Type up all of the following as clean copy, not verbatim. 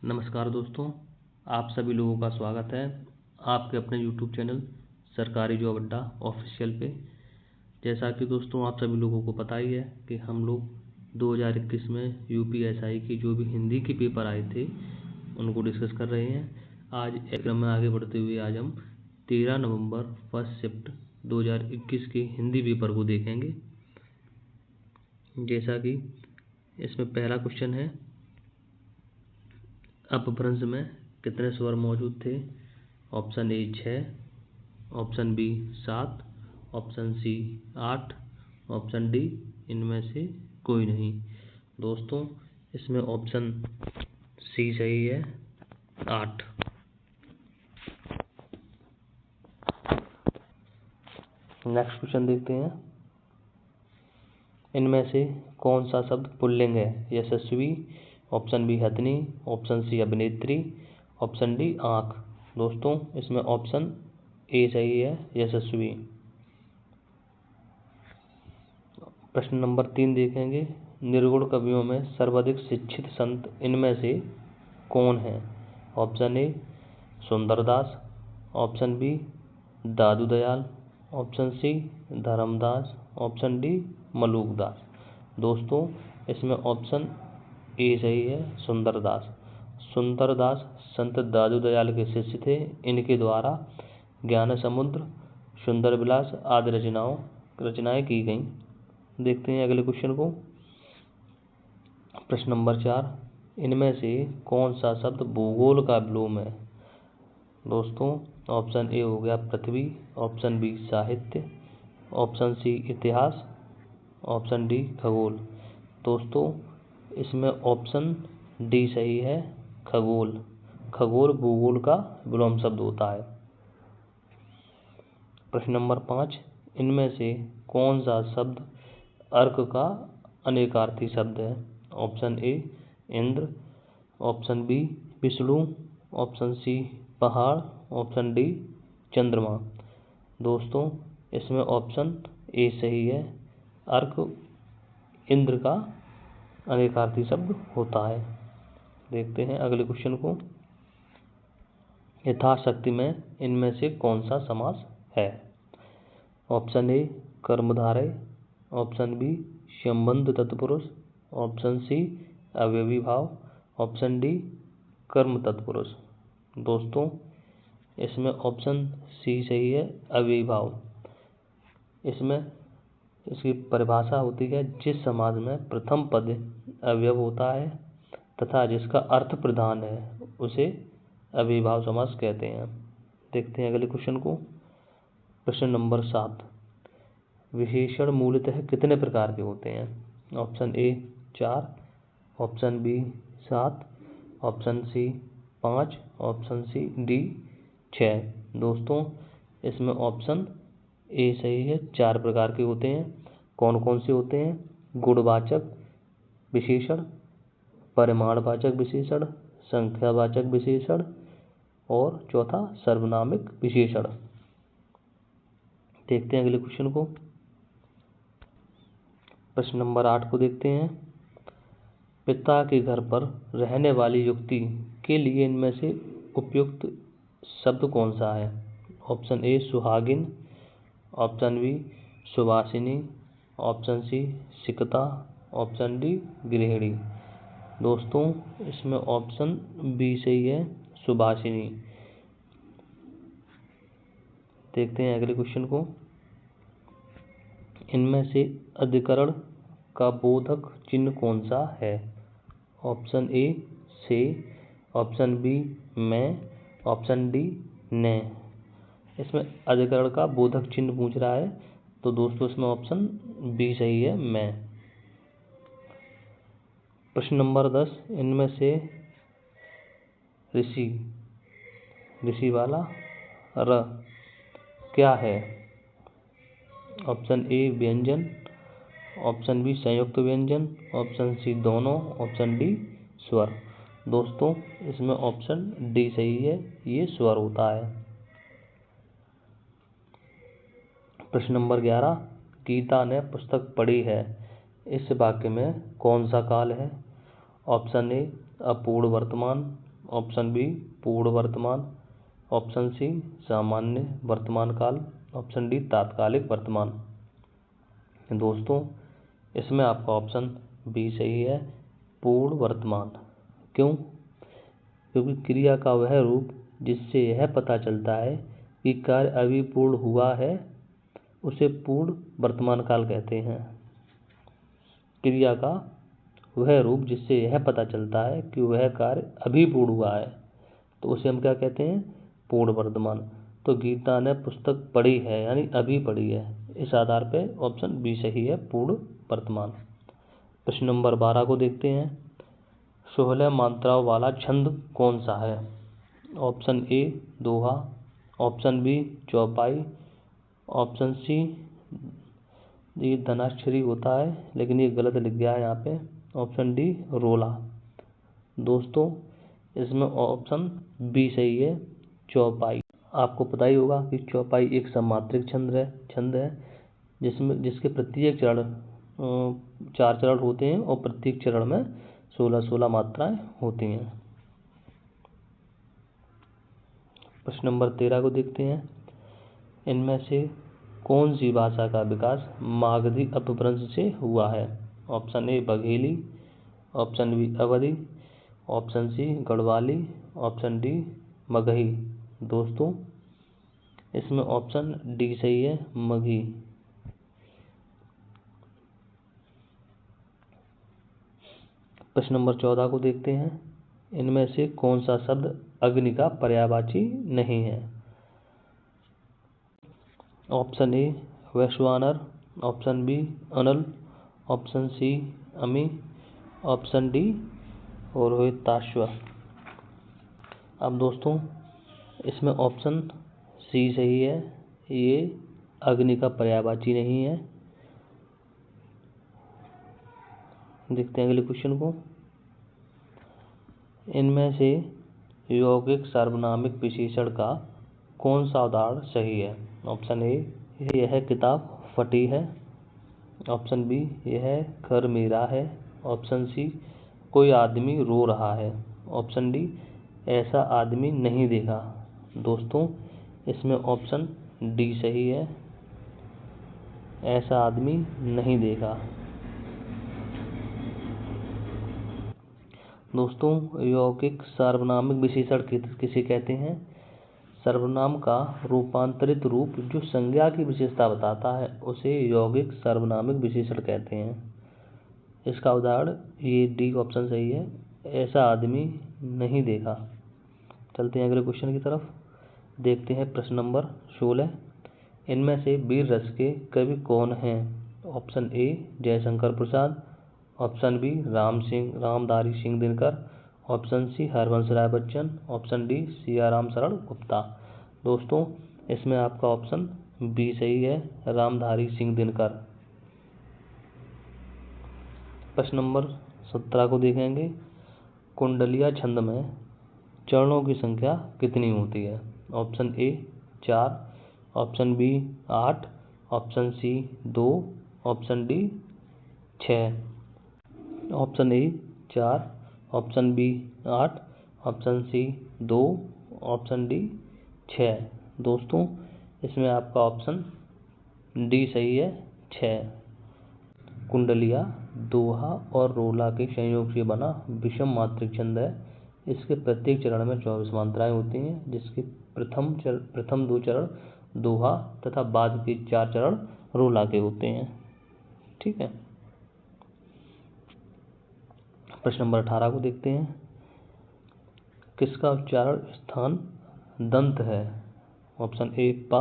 नमस्कार दोस्तों, आप सभी लोगों का स्वागत है आपके अपने YouTube चैनल सरकारी जॉब अड्डा ऑफिशियल पे। जैसा कि दोस्तों आप सभी लोगों को पता ही है कि हम लोग 2021 में यूपीएसआई की जो भी हिंदी के पेपर आए थे उनको डिस्कस कर रहे हैं। आज क्रम में आगे बढ़ते हुए आज हम 13 नवंबर फर्स्ट शिफ्ट 2021 के हिंदी पेपर को देखेंगे। जैसा कि इसमें पहला क्वेश्चन है, अपभ्रंश में कितने स्वर मौजूद थे? Option A 6, option B 7, option C 8, option D इनमें से कोई नहीं। दोस्तों इसमें ऑप्शन सी सही है, 8। नेक्स्ट क्वेश्चन देखते हैं, इनमें से कौन सा शब्द पुल्लिंग है? यशस्वी, ऑप्शन बी हथनी, ऑप्शन सी अभिनेत्री, ऑप्शन डी आँख। दोस्तों इसमें ऑप्शन ए सही है, यशस्वी। प्रश्न नंबर 3 देखेंगे, निर्गुण कवियों में सर्वाधिक शिक्षित संत इनमें से कौन है? Option A Sundardas, option B Dadu Dayal, option C Dharmadas, option D Malukdas. दोस्तों इसमें ऑप्शन ए सही है, सुंदरदास। सुंदरदास संत दादू दयाल के शिष्य थे। इनके द्वारा ज्ञान समुद्र, सुंदर विलास आदि रचनाएं की गईं। देखते हैं अगले क्वेश्चन को। प्रश्न नंबर 4, इनमें से कौन सा शब्द भूगोल का विलोम है? दोस्तों ऑप्शन ए हो गया पृथ्वी, ऑप्शन बी साहित्य, ऑप्शन सी इतिहास, ऑप्शन डी खगोल। दोस्तों इसमें ऑप्शन डी सही है, खगोल। खगोल भूगोल का विलोम शब्द होता है। प्रश्न नंबर 5, इनमें से कौन सा शब्द अर्क का अनेकार्थी शब्द है? Option A Indra, option B Vishnu, option C पहाड़, ऑप्शन डी चंद्रमा। दोस्तों इसमें ऑप्शन ए सही है, अर्क इंद्र का अनेकार्थी शब्द होता है। देखते हैं अगले क्वेश्चन को। यथाशक्ति में इनमें से कौन सा समास है? ऑप्शन ए कर्मधारय, ऑप्शन बी संबंध तत्पुरुष, ऑप्शन सी अवयवी भाव, ऑप्शन डी कर्म तत्पुरुष। दोस्तों इसमें ऑप्शन सी सही है, अवयवी भाव। इसमें इसकी परिभाषा होती है, जिस समाज में प्रथम पद अवयव होता है तथा जिसका अर्थ प्रधान है उसे अवयवी भाव समास कहते हैं। देखते हैं अगले क्वेश्चन को। प्रश्न नंबर 7, विशेषण मूलतः कितने प्रकार के होते हैं? Option A 4, option B 7, option C 5, option C D 6। दोस्तों इसमें ऑप्शन ए सही है, 4 प्रकार के होते हैं। कौन कौन से होते हैं? गुणवाचक विशेषण, परिमाणवाचक विशेषण, संख्यावाचक विशेषण और चौथा सर्वनामिक विशेषण। देखते हैं अगले क्वेश्चन को। प्रश्न नंबर 8 को देखते हैं, पिता के घर पर रहने वाली युवती के लिए इनमें से उपयुक्त शब्द कौन सा है? ऑप्शन ए सुहागिन, ऑप्शन बी सुवासिनी, ऑप्शन सी सिकता, ऑप्शन डी गृहिणी। दोस्तों इसमें ऑप्शन बी सही है, सुभाषिनी। देखते हैं अगले क्वेश्चन को। इनमें से अधिकरण का बोधक चिन्ह कौन सा है? ऑप्शन ए से, ऑप्शन बी में, ऑप्शन डी ने। इसमें अधिकरण का बोधक चिन्ह पूछ रहा है, तो दोस्तों इसमें ऑप्शन बी सही है, में। प्रश्न नंबर 10, इनमें से ऋषि वाला र क्या है? ऑप्शन ए व्यंजन, ऑप्शन बी संयुक्त व्यंजन, ऑप्शन सी दोनों, ऑप्शन डी स्वर। दोस्तों इसमें ऑप्शन डी सही है, ये स्वर होता है। प्रश्न नंबर 11, गीता ने पुस्तक पढ़ी है, इस वाक्य में कौन सा काल है? ऑप्शन ए अपूर्ण वर्तमान, ऑप्शन बी पूर्ण वर्तमान, ऑप्शन सी सामान्य वर्तमान काल, ऑप्शन डी तात्कालिक वर्तमान। दोस्तों इसमें आपका ऑप्शन बी सही है, पूर्ण वर्तमान। क्यों? क्योंकि क्रिया का वह रूप जिससे यह पता चलता है कि कार्य अभी पूर्ण हुआ है उसे पूर्ण वर्तमान काल कहते हैं। क्रिया का वह रूप जिससे यह पता चलता है कि वह कार्य अभी पूर्ण हुआ है तो उसे हम क्या कहते हैं? पूर्ण वर्तमान। तो गीता ने पुस्तक पढ़ी है यानी अभी पढ़ी है, इस आधार पे ऑप्शन बी सही है, पूर्ण वर्तमान। प्रश्न नंबर 12 को देखते हैं। 16 मात्राओं वाला छंद कौन सा है? ऑप्शन ए दोहा, ऑप्शन बी चौपाई, ऑप्शन सी ये धनाक्षरी होता है लेकिन ये गलत लिख गया है यहाँ पे, ऑप्शन डी रोला। दोस्तों इसमें ऑप्शन बी सही है, चौपाई। आपको पता ही होगा कि चौपाई एक सममात्रिक छंद है जिसके प्रत्येक चरण 4 चरण होते हैं और प्रत्येक चरण में 16-16 मात्राएं होती हैं। प्रश्न नंबर 13 को देखते हैं। इनमें से कौन सी भाषा का विकास मागधी अपभ्रंश से हुआ है? Option A Bagheli, option B Awadhi, option C Garhwali, option D Magahi. दोस्तों इसमें ऑप्शन डी सही है, मगही। प्रश्न नंबर 14 को देखते हैं। इनमें से कौन सा शब्द अग्नि का पर्यायवाची नहीं है? ऑप्शन ए वैश्वानर, ऑप्शन बी अनल, ऑप्शन सी अमी, ऑप्शन डी रोहिताश्व। अब दोस्तों इसमें ऑप्शन सी सही है, ये अग्नि का पर्यायवाची नहीं है। देखते हैं अगले क्वेश्चन को। इनमें से यौगिक सार्वनामिक विशेषण का कौन सा उदाहरण सही है? ऑप्शन ए यह किताब फटी है, ऑप्शन बी यह घर मेरा है, ऑप्शन सी कोई आदमी रो रहा है, ऑप्शन डी ऐसा आदमी नहीं देखा। दोस्तों इसमें ऑप्शन डी सही है, ऐसा आदमी नहीं देखा। दोस्तों यौगिक सार्वनामिक विशेषण किसे कहते हैं? सर्वनाम का रूपांतरित रूप जो संज्ञा की विशेषता बताता है उसे यौगिक सार्वनामिक विशेषण कहते हैं। इसका उदाहरण ये डी ऑप्शन सही है, ऐसा आदमी नहीं देखा। चलते हैं अगले क्वेश्चन की तरफ। देखते हैं प्रश्न नंबर 16। इनमें से वीर रस के कवि कौन हैं? Option A Jaishankar Prasad, option B Ramdhari Singh Dinkar, option C Harivansh Rai Bachchan, option D Siyaram Sharan Gupta. दोस्तों इसमें आपका ऑप्शन बी सही है, रामधारी सिंह दिनकर। प्रश्न नंबर 17 को देखेंगे। कुंडलिया छंद में चरणों की संख्या कितनी होती है? Option A 4, option B 8, option C 2, option D 6। Option A 4, option B 8, option C 2, option D 6। दोस्तों इसमें आपका ऑप्शन डी सही है, 6। कुंडलिया दोहा और रोला के संयोग से बना विषम मात्रिक छंद है। इसके प्रत्येक चरण में 24 मात्राएं होती हैं, जिसके प्रथम 2 चरण दोहा तथा बाद के 4 चरण रोला के होते हैं। ठीक है। प्रश्न नंबर 18 को देखते हैं। किसका उच्चारण स्थान दंत है? ऑप्शन ए पा,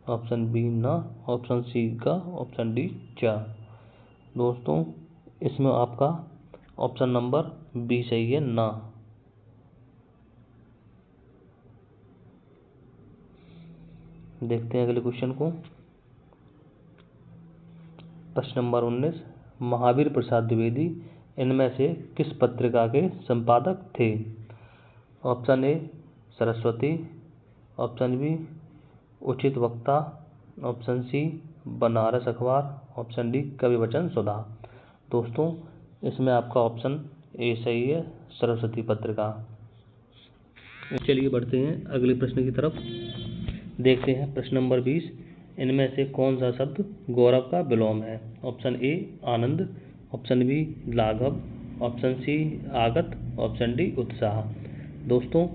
ऑप्शन बी ना, ऑप्शन सी का, ऑप्शन डी चा। दोस्तों इसमें आपका ऑप्शन नंबर बी सही है, ना। देखते हैं अगले क्वेश्चन को। प्रश्न नंबर 19। महावीर प्रसाद द्विवेदी इनमें से किस पत्रिका के संपादक थे? Option A Saraswati, option B Uchit Vakta, option C Banaras अखबार, ऑप्शन डी कवि वचन सुधा। दोस्तों इसमें आपका ऑप्शन ए सही है, सरस्वती पत्रिका। चलिए बढ़ते हैं अगले प्रश्न की तरफ। देखते हैं प्रश्न नंबर 20। इनमें से कौन सा शब्द गौरव का विलोम है? ऑप्शन ए आनंद, ऑप्शन बी लाघव, ऑप्शन सी आगत, ऑप्शन डी उत्साह। दोस्तों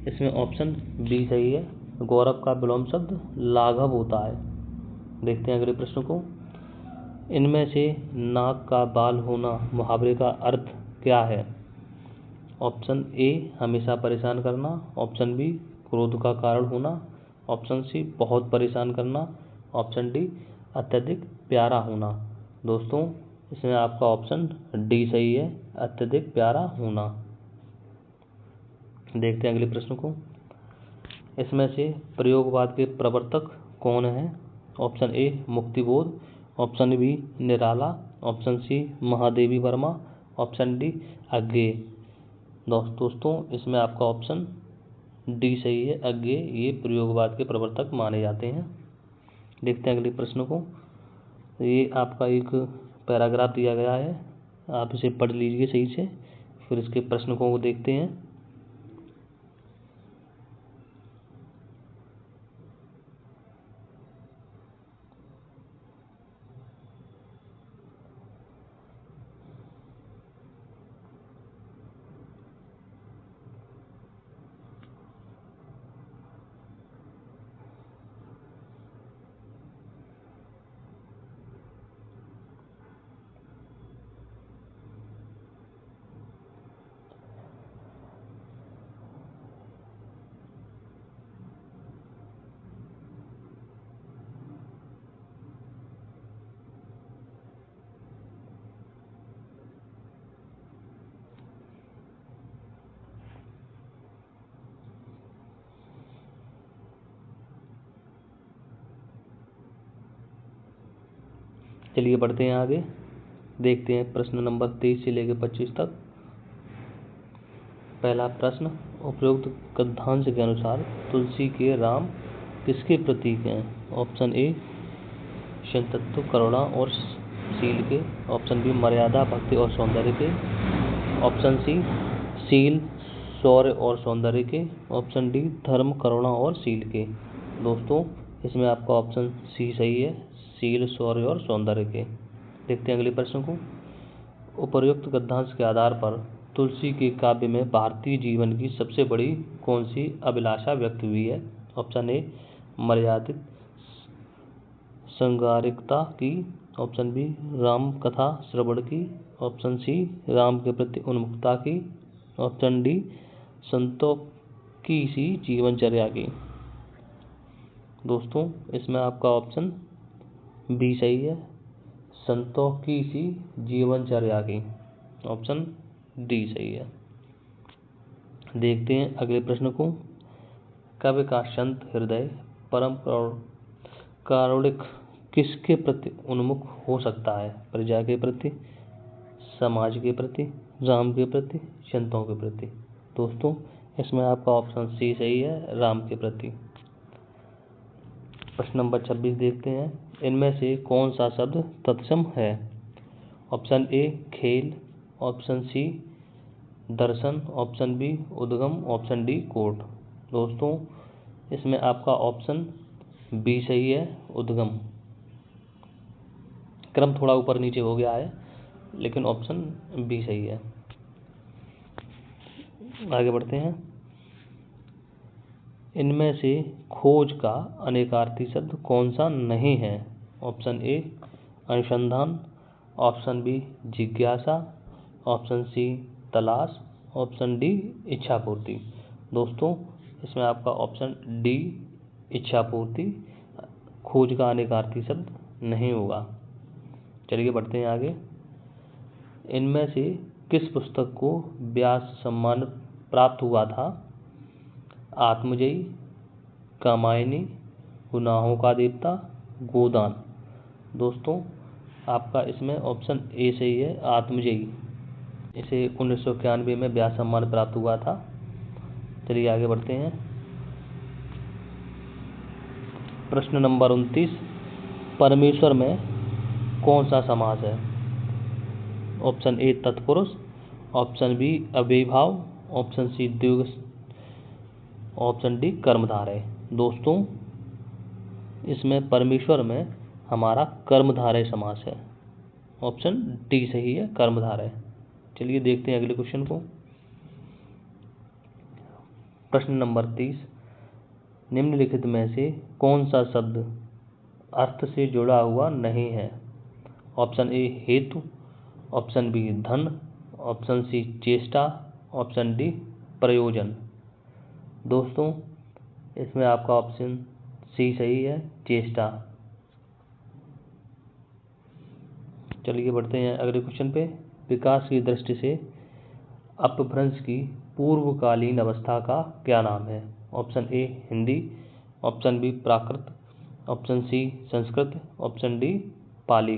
इसमें ऑप्शन बी सही है। गौरव का विलोम शब्द लाघव होता है। देखते हैं अगले प्रश्न को। इनमें से नाक का बाल होना मुहावरे का अर्थ क्या है? ऑप्शन ए हमेशा परेशान करना, ऑप्शन बी क्रोध का कारण होना, ऑप्शन सी बहुत परेशान करना, ऑप्शन डी अत्यधिक प्यारा होना। दोस्तों इसमें आपका ऑप्शन डी सही है, अत्यधिक प्यारा होना। देखते हैं अगले प्रश्न को। इसमें से प्रयोगवाद के प्रवर्तक कौन है? Option A Muktibodh, option B Nirala, option C Mahadevi Verma, option D Agyeya. दोस्तों इसमें आपका ऑप्शन डी सही है, अज्ञेय। ये प्रयोगवाद के प्रवर्तक माने जाते हैं। देखते हैं अगले प्रश्न को। ये आपका एक पैराग्राफ दिया गया है, आप इसे पढ़ लीजिए सही से, फिर इसके प्रश्न को देखते हैं। चलिए बढ़ते हैं आगे। देखते हैं प्रश्न नंबर 23 से लेकर 25 तक। पहला प्रश्न, उपरोक्त गद्यांश के अनुसार तुलसी के राम किसके प्रतीक हैं? ऑप्शन ए संतत्व करुणा और शील के, ऑप्शन बी मर्यादा भक्ति और सौंदर्य के, ऑप्शन सी शील शौर्य और सौंदर्य के, ऑप्शन डी धर्म करुणा और शील के। दोस्तों इसमें आपका ऑप्शन सी सही है, शील शौर्य और सौंदर्य के। देखते हैं अगले प्रश्न को। उपर्युक्त गद्यांश के आधार पर तुलसी के काव्य में भारतीय जीवन की सबसे बड़ी कौन सी अभिलाषा व्यक्त हुई है? ऑप्शन ए मर्यादित संगारिकता की, ऑप्शन बी राम कथा श्रवण की, ऑप्शन सी राम के प्रति उन्मुखता की, ऑप्शन डी संतों की सी जीवनचर्या की। दोस्तों इसमें आपका ऑप्शन बी सही है, संतों की सी जीवनचर्या की। ऑप्शन डी सही है। देखते हैं अगले प्रश्न को। कवि का संत हृदय परम कारुणिक किसके प्रति उन्मुख हो सकता है? प्रजा के प्रति, समाज के प्रति, राम के प्रति, संतों के प्रति। दोस्तों इसमें आपका ऑप्शन सी सही है, राम के प्रति। प्रश्न नंबर 26 देखते हैं। इनमें से कौन सा शब्द तत्सम है? ऑप्शन ए खेल, ऑप्शन सी दर्शन, ऑप्शन बी उद्गम, ऑप्शन डी कोट। दोस्तों इसमें आपका ऑप्शन बी सही है, उद्गम। क्रम थोड़ा ऊपर नीचे हो गया है, लेकिन ऑप्शन बी सही है। आगे बढ़ते हैं। इनमें से खोज का अनेकार्थी शब्द कौन सा नहीं है? ऑप्शन ए अनुसंधान, ऑप्शन बी जिज्ञासा, ऑप्शन सी तलाश, ऑप्शन डी इच्छा पूर्ति। दोस्तों इसमें आपका ऑप्शन डी इच्छा पूर्ति, खोज का अनेकार्थी शब्द नहीं होगा। चलिए बढ़ते हैं आगे। इनमें से किस पुस्तक को व्यास सम्मान प्राप्त हुआ था? आत्मजयी, कामायनी, गुनाहों का देवता, गोदान। दोस्तों आपका इसमें ऑप्शन ए सही है, आत्मजयी। इसे 1991 में व्यास सम्मान प्राप्त हुआ था। चलिए आगे बढ़ते हैं। प्रश्न नंबर 29, परमेश्वर में कौन सा समास है? ऑप्शन ए तत्पुरुष, ऑप्शन बी अव्ययीभाव, ऑप्शन सी ऑप्शन डी कर्मधारय। दोस्तों इसमें परमेश्वर में हमारा कर्मधारय समास है, ऑप्शन डी सही है, कर्मधारय। चलिए देखते हैं अगले क्वेश्चन को। प्रश्न नंबर 30, निम्नलिखित में से कौन सा शब्द अर्थ से जुड़ा हुआ नहीं है? ऑप्शन ए हेतु, ऑप्शन बी धन, ऑप्शन सी चेष्टा, ऑप्शन डी प्रयोजन। दोस्तों इसमें आपका ऑप्शन सी सही है, चेष्टा। चलिए बढ़ते हैं अगले क्वेश्चन पे। विकास की दृष्टि से अपभ्रंश की पूर्वकालीन अवस्था का क्या नाम है? Option A Hindi, option B Prakrit, option C Sanskrit, option D Pali.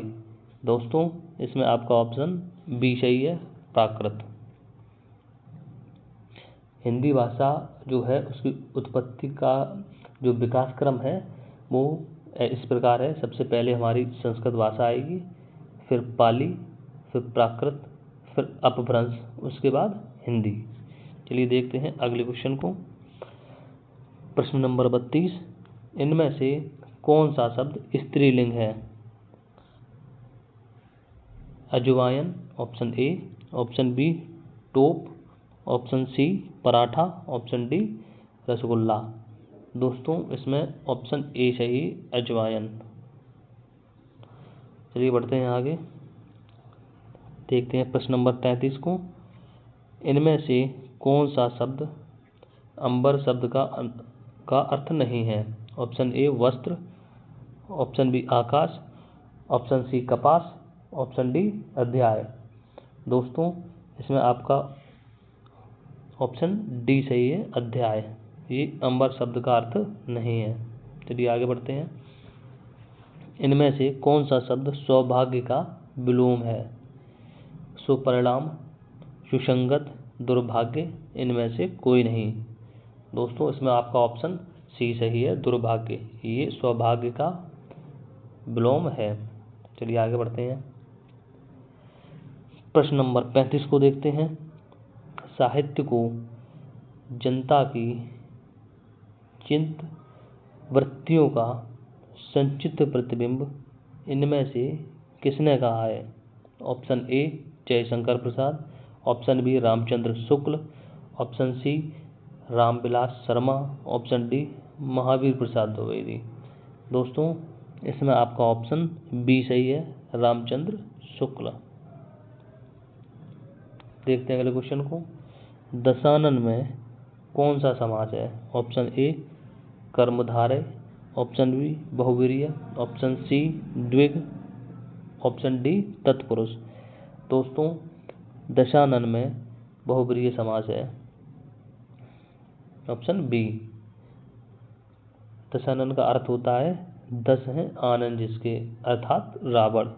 दोस्तों इसमें आपका ऑप्शन बी सही है, प्राकृत। हिंदी भाषा जो है उसकी उत्पत्ति का जो विकास क्रम है वो इस प्रकार है। सबसे पहले हमारी संस्कृत भाषा आएगी, फिर पाली, फिर प्राकृत, फिर अपभ्रंश, उसके बाद हिंदी। चलिए देखते हैं अगले क्वेश्चन को। प्रश्न नंबर 32, इनमें से कौन सा शब्द स्त्रीलिंग है? Ajwain, option A, option B टोप, option C paratha, option D rasgulla. दोस्तों इसमें ऑप्शन ए सही, अजवायन। चलिए बढ़ते हैं आगे, देखते हैं प्रश्न नंबर 33 को। इनमें से कौन सा शब्द अंबर शब्द का अर्थ नहीं है? ऑप्शन ए वस्त्र, ऑप्शन बी आकाश, ऑप्शन सी कपास, ऑप्शन डी अध्याय। दोस्तों इसमें आपका ऑप्शन डी सही है, अध्याय। ये अंबर शब्द का अर्थ नहीं है। चलिए आगे बढ़ते हैं। इनमें से कौन सा शब्द सौभाग्य का विलोम है? सुपरिणाम, सुसंगत, दुर्भाग्य, इनमें से कोई नहीं। दोस्तों इसमें आपका ऑप्शन सी सही है, दुर्भाग्य। ये सौभाग्य का विलोम है। चलिए आगे बढ़ते हैं। प्रश्न नंबर 35 को देखते हैं। साहित्य को जनता की चिंत वृत्तियों का संचित प्रतिबिंब इनमें से किसने कहा है? Option A Jaishankar Prasad, option B Ramchandra Shukla, option C Ramvilas Sharma, option D Mahavir Prasad Dwivedi. दोस्तों इसमें आपका ऑप्शन बी सही है, रामचंद्र शुक्ल। देखते हैं अगले क्वेश्चन को। दशानन में कौन सा समास है? ऑप्शन ए कर्मधारय, ऑप्शन बी बहुवीर्य, ऑप्शन सी द्विग, ऑप्शन डी तत्पुरुष। दोस्तों दशानन में बहुवीर्य समास है, ऑप्शन बी। दशानन का अर्थ होता है 10 हैं आनंद जिसके, अर्थात रावण।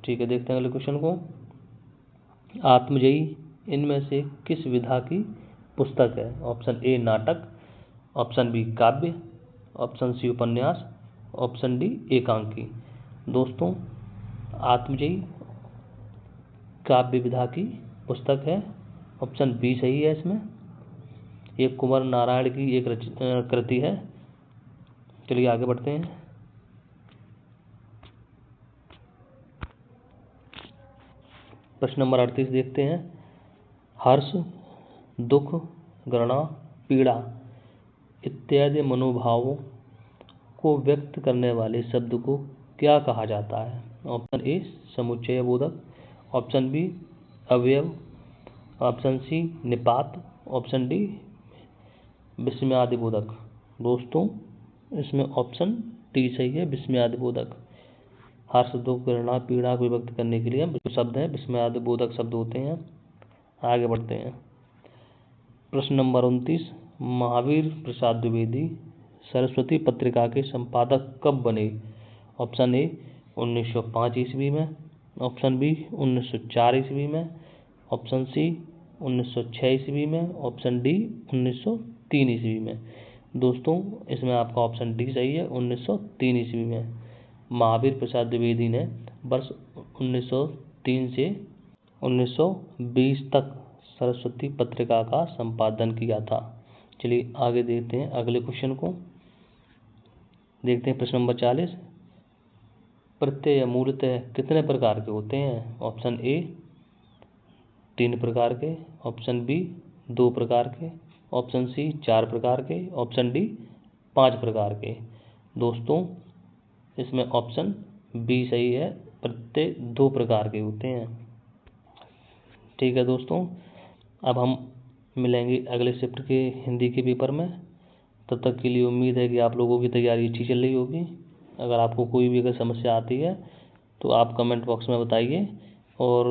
ठीक है, देखते हैं अगले क्वेश्चन को। आत्मजयी इनमें से किस विधा की पुस्तक है? ऑप्शन ए नाटक, ऑप्शन बी काव्य, ऑप्शन सी उपन्यास, ऑप्शन डी एकांकी। दोस्तों आत्मजयी काव्य विधा की पुस्तक है, ऑप्शन बी सही है। इसमें ये कुंवर नारायण की एक कृति है। चलिए आगे बढ़ते हैं। प्रश्न नंबर 38 देखते हैं। हर्ष, दुख, घृणा, पीड़ा इत्यादि मनोभावों को व्यक्त करने वाले शब्द को क्या कहा जाता है? ऑप्शन ए समुच्चय बोधक, ऑप्शन बी अवयव, ऑप्शन सी निपात, ऑप्शन डी विस्मयादि बोधक। दोस्तों इसमें ऑप्शन डी सही है, विस्मयादि बोधक। हर्ष, दुख, घृणा, पीड़ा को व्यक्त करने के लिए जो शब्द हैं विस्मयादि बोधक शब्द होते हैं। आगे बढ़ते हैं। प्रश्न नंबर 29, महावीर प्रसाद द्विवेदी सरस्वती पत्रिका के संपादक कब बने? ऑप्शन ए 1905 ईस्वी में, ऑप्शन बी 1904 ईस्वी में, ऑप्शन सी 1906 ईस्वी में, ऑप्शन डी 1903 ईस्वी में। दोस्तों इसमें आपका ऑप्शन डी सही है, 1903 ईस्वी में। महावीर प्रसाद द्विवेदी ने वर्ष 1903 से 1920 तक सरस्वती पत्रिका का संपादन किया था। चलिए आगे देखते हैं अगले क्वेश्चन को। देखते हैं प्रश्न नंबर 40। प्रत्यय या मूलतः कितने प्रकार के होते हैं? ऑप्शन ए 3 प्रकार के, ऑप्शन बी 2 प्रकार के, ऑप्शन सी 4 प्रकार के, ऑप्शन डी 5 प्रकार के। दोस्तों इसमें ऑप्शन बी सही है, प्रत्यय 2 प्रकार के होते हैं। ठीक है दोस्तों, अब हम मिलेंगे अगले शिफ्ट के हिंदी के पेपर में। तब तक के लिए उम्मीद है कि आप लोगों की तैयारी अच्छी चल रही होगी। अगर आपको कोई भी अगर समस्या आती है तो आप कमेंट बॉक्स में बताइए, और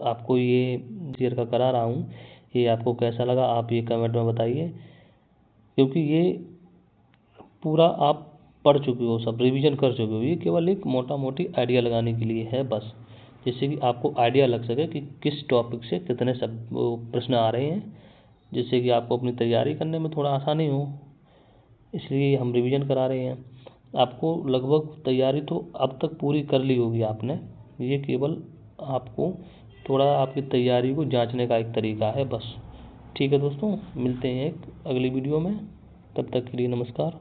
आपको ये क्लियर का करा रहा हूँ, ये आपको कैसा लगा आप ये कमेंट में बताइए, क्योंकि ये पूरा आप पढ़ चुके हो, सब रिवीजन कर चुके हो। ये केवल एक मोटा मोटी आइडिया लगाने के लिए है बस, जिससे कि आपको आइडिया लग सके कि किस टॉपिक से कितने सब प्रश्न आ रहे हैं, जिससे कि आपको अपनी तैयारी करने में थोड़ा आसानी हो, इसलिए हम रिवीजन करा रहे हैं। आपको लगभग तैयारी तो अब तक पूरी कर ली होगी आपने, ये केवल आपको थोड़ा आपकी तैयारी को जांचने का एक तरीका है बस। ठीक है दोस्तों, मिलते हैं एक अगली वीडियो में, तब तक के लिए नमस्कार।